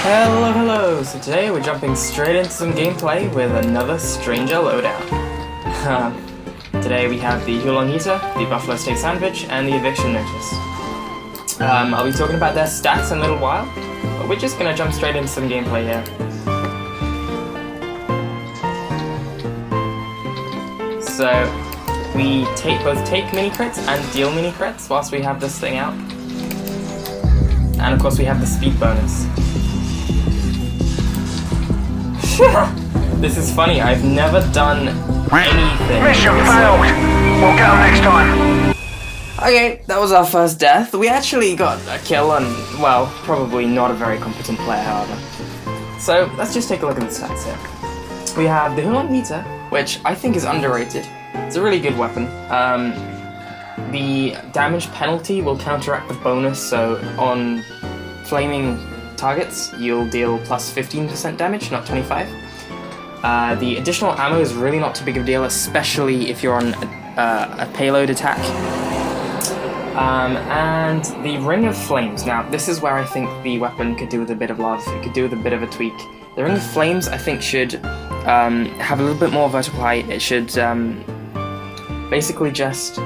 Hello! So today we're jumping straight into some gameplay with another Stranger loadout. Today we have the huo-long heater, the buffalo steak sandwich, and the eviction notice. I'll be talking about their stats in a little while, but we're just gonna jump straight into some gameplay here. So we both take mini crits and deal mini crits whilst we have this thing out. And of course we have the speed bonus. This is funny, I've never done anything. Mission failed! We'll get them next time. Okay, that was our first death. We actually got a kill and, well, probably not a very competent player, however. So, let's just take a look at the stats here. We have the huo-long heater, which I think is underrated. It's a really good weapon. The damage penalty will counteract the bonus, so on flaming targets, you'll deal plus 15% damage, not 25. The additional ammo is really not too big of a deal, especially if you're on a payload attack. And the Ring of Flames. Now, this is where I think the weapon could do with a bit of love. It could do with a bit of a tweak. The Ring of Flames, I think, should have a little bit more vertical height. It should basically just...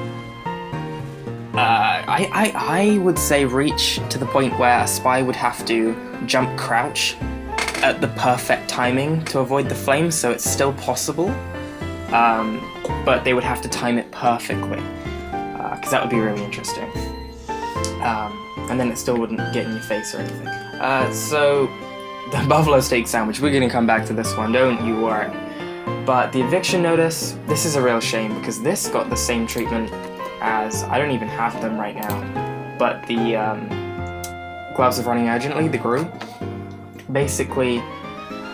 I would say reach to the point where a spy would have to jump crouch at the perfect timing to avoid the flames, so it's still possible, but they would have to time it perfectly, because that would be really interesting. And then it still wouldn't get in your face or anything. So, the buffalo steak sandwich, we're going to come back to this one, don't you worry. But the eviction notice, this is a real shame, because this got the same treatment as, I don't even have them right now, but the gloves of running urgently, the GRU. Basically,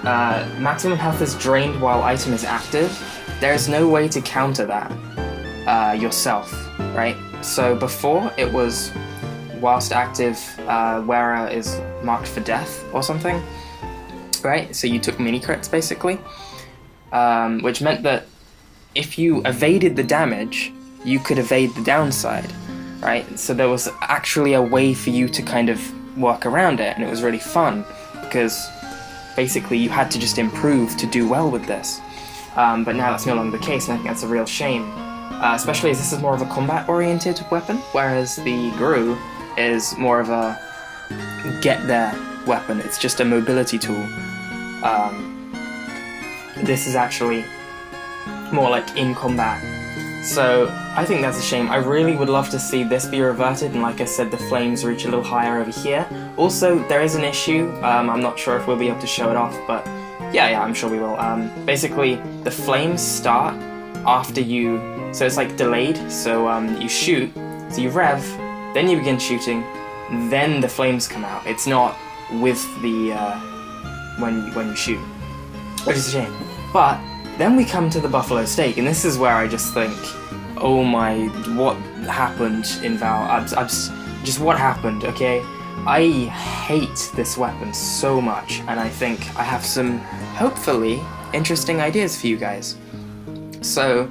maximum health is drained while item is active. There's no way to counter that yourself, right? So before, it was whilst active, wearer is marked for death or something, right? So you took mini crits, basically, which meant that if you evaded the damage, you could evade the downside, right? So there was actually a way for you to kind of work around it, and it was really fun, because basically you had to just improve to do well with this. But now that's no longer the case, and I think that's a real shame, especially as this is more of a combat-oriented weapon, whereas the GRU is more of a get-there weapon. It's just a mobility tool. This is actually more like in combat. So, I think that's a shame. I really would love to see this be reverted, and like I said, the flames reach a little higher over here. Also, there is an issue, I'm not sure if we'll be able to show it off, but yeah, I'm sure we will. Basically, the flames start after you, so it's like delayed, so you shoot, so you rev, then you begin shooting, then the flames come out. It's not with the, when you shoot, which is a shame. But then we come to the buffalo steak, and this is where I just think, oh my, what happened in Val? Just what happened, okay? I hate this weapon so much, and I think I have some, hopefully, interesting ideas for you guys. So,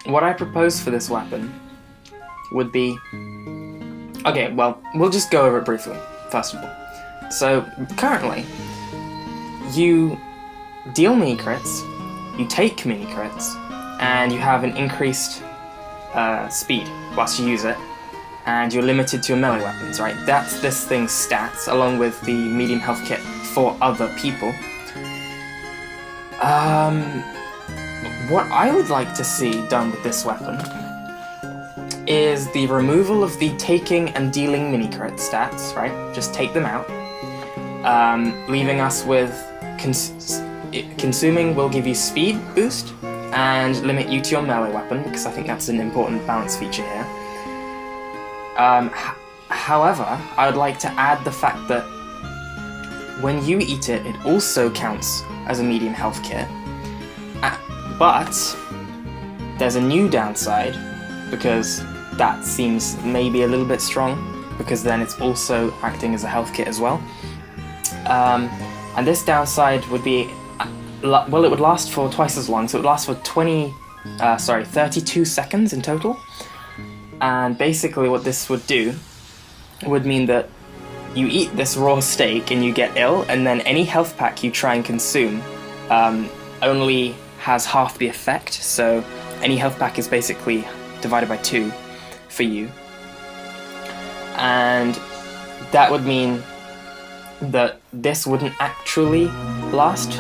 what I propose for this weapon would be... Okay, well, we'll just go over it briefly, first of all. So, currently, you deal mini crits, you take mini crits, and you have an increased speed whilst you use it, and you're limited to your melee weapons, right? That's this thing's stats, along with the medium health kit for other people. What I would like to see done with this weapon is the removal of the taking and dealing mini crit stats, right? Just take them out, leaving us with consuming will give you speed boost and limit you to your melee weapon, because I think that's an important balance feature here. However, I would like to add the fact that when you eat it, it also counts as a medium health kit. But there's a new downside, because that seems maybe a little bit strong, because then it's also acting as a health kit as well. And this downside would be, well, it would last for twice as long, so it would last for 32 seconds in total. And basically what this would do would mean that you eat this raw steak and you get ill, and then any health pack you try and consume only has half the effect, so any health pack is basically divided by 2 for you. And that would mean that this wouldn't actually last.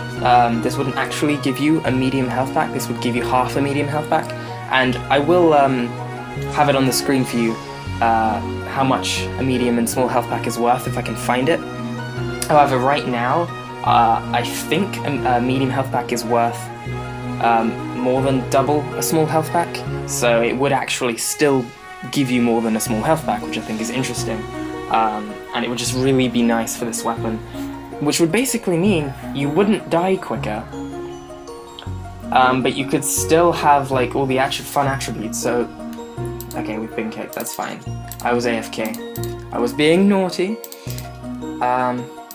This wouldn't actually give you a medium health pack, this would give you half a medium health pack. And I will have it on the screen for you how much a medium and small health pack is worth if I can find it. However, right now, I think a medium health pack is worth more than double a small health pack, so it would actually still give you more than a small health pack, which I think is interesting. And it would just really be nice for this weapon, which would basically mean you wouldn't die quicker, but you could still have like all the fun attributes. So, okay, we've been kicked, that's fine. I was AFK. I was being naughty.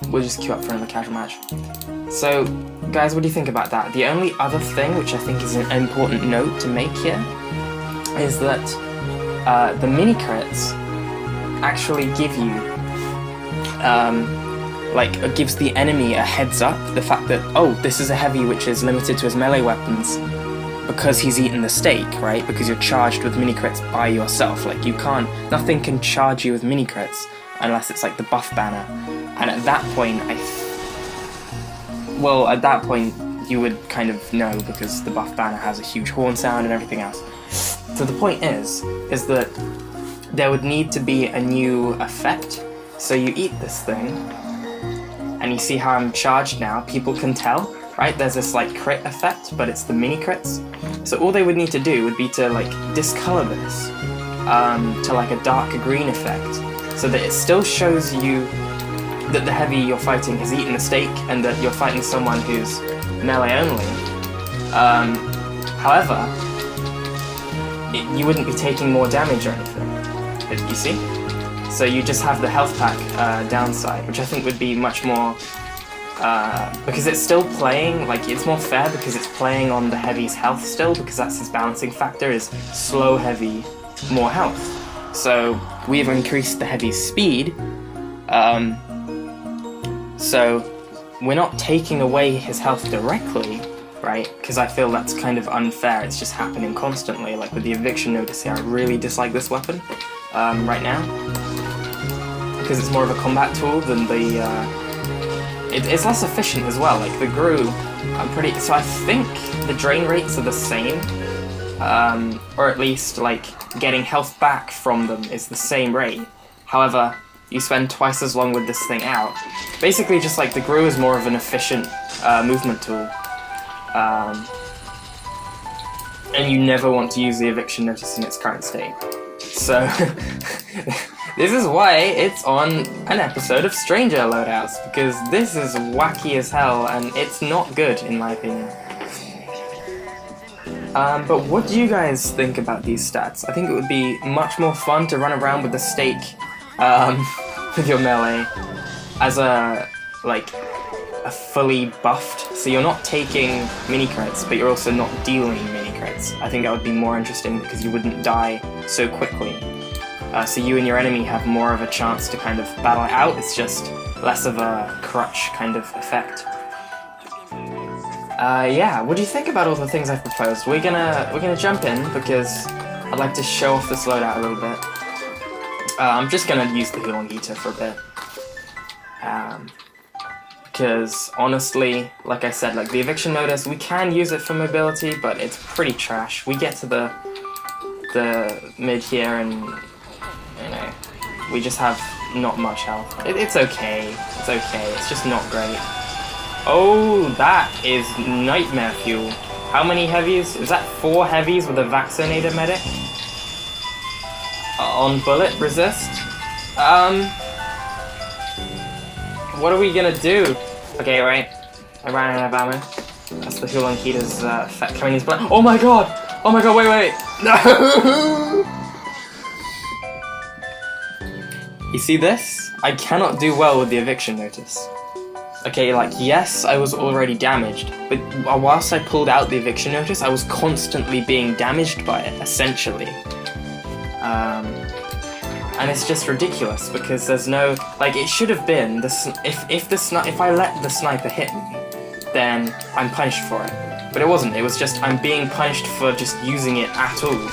We'll just queue up for another casual match. So, guys, what do you think about that? The only other thing, which I think is an important note to make here, is that the mini crits actually give you, it gives the enemy a heads up, the fact that, oh, this is a heavy which is limited to his melee weapons because he's eaten the steak, right? Because you're charged with mini crits by yourself. Like, nothing can charge you with mini crits unless it's like the buff banner. And at that point, at that point, you would kind of know, because the buff banner has a huge horn sound and everything else. So the point is that there would need to be a new effect. So you eat this thing, and you see how I'm charged now. People can tell, right? There's this like crit effect, but it's the mini crits. So all they would need to do would be to like discolor this to like a dark green effect, so that it still shows you that the heavy you're fighting has eaten the steak and that you're fighting someone who's melee only. However, you wouldn't be taking more damage or anything, you see? So you just have the health pack downside, which I think would be much more, because it's still playing, like, it's more fair because it's playing on the heavy's health still, because that's his balancing factor, is slow heavy, more health. So we've increased the heavy's speed, so we're not taking away his health directly, right? Because I feel that's kind of unfair, it's just happening constantly. Like with the Eviction notice here, I really dislike this weapon right now, because it's more of a combat tool than the... it's less efficient as well. Like the Gru, so I think the drain rates are the same, or at least like getting health back from them is the same rate. However, you spend twice as long with this thing out. Basically, just like the Gru is more of an efficient movement tool. And you never want to use the Eviction notice in its current state. So, this is why it's on an episode of Stranger Loadouts, because this is wacky as hell, and it's not good, in my opinion. But what do you guys think about these stats? I think it would be much more fun to run around with the steak with your melee as a fully buffed, so you're not taking mini crits, but you're also not dealing mini crits. I think that would be more interesting because you wouldn't die so quickly. So you and your enemy have more of a chance to kind of battle it out. It's just less of a crutch kind of effect. Yeah, what do you think about all the things I've proposed? We're gonna jump in because I'd like to show off this loadout a little bit. I'm just gonna use the huo-long heater for a bit. Because honestly, like I said, like the Eviction notice, we can use it for mobility, but it's pretty trash. We get to the mid here and, you know, we just have not much health. It's okay, it's just not great. Oh, that is nightmare fuel. How many heavies? Is that 4 heavies with a vaccinated medic? On bullet resist? What are we gonna do? Okay, right. I ran out of ammo. That's the huo-long heater's effect coming in his blood. Oh my god! Oh my god, wait! No! You see this? I cannot do well with the Eviction notice. Okay, like, yes, I was already damaged, but whilst I pulled out the Eviction notice, I was constantly being damaged by it, essentially. and it's just ridiculous because there's no, like, it should have been if I let the sniper hit me, then I'm punished for it. But it wasn't. It was just I'm being punished for just using it at all.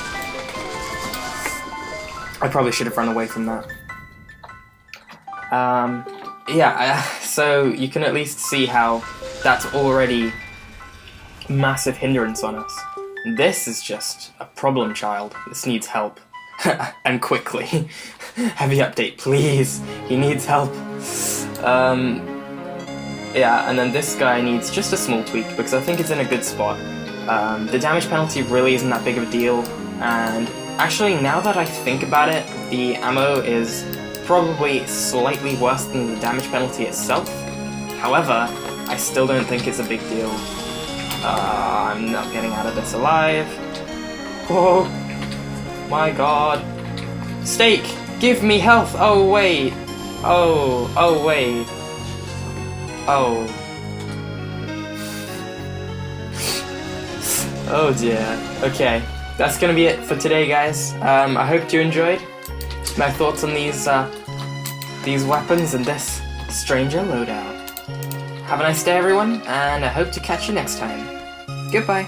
I probably should have run away from that. Yeah, so you can at least see how that's already massive hindrance on us. This is just a problem child. This needs help. And quickly. Heavy update, please. He needs help. Yeah, and then this guy needs just a small tweak because I think it's in a good spot. The damage penalty really isn't that big of a deal, and actually now that I think about it, the ammo is probably slightly worse than the damage penalty itself. However, I still don't think it's a big deal. I'm not getting out of this alive. Oh my god. Steak! Give me health! Oh wait! Oh wait. Oh. Oh dear. Okay. That's gonna be it for today, guys. I hope you enjoyed my thoughts on these weapons and this stranger loadout. Have a nice day, everyone, and I hope to catch you next time. Goodbye.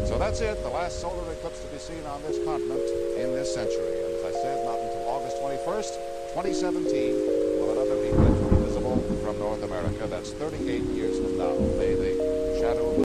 So that's it, the last solar eclipse to be seen on this continent in this century. And as I said, not until August 21st, 2017, will another eclipse be visible from North America. That's 38 years from now. May the shadow of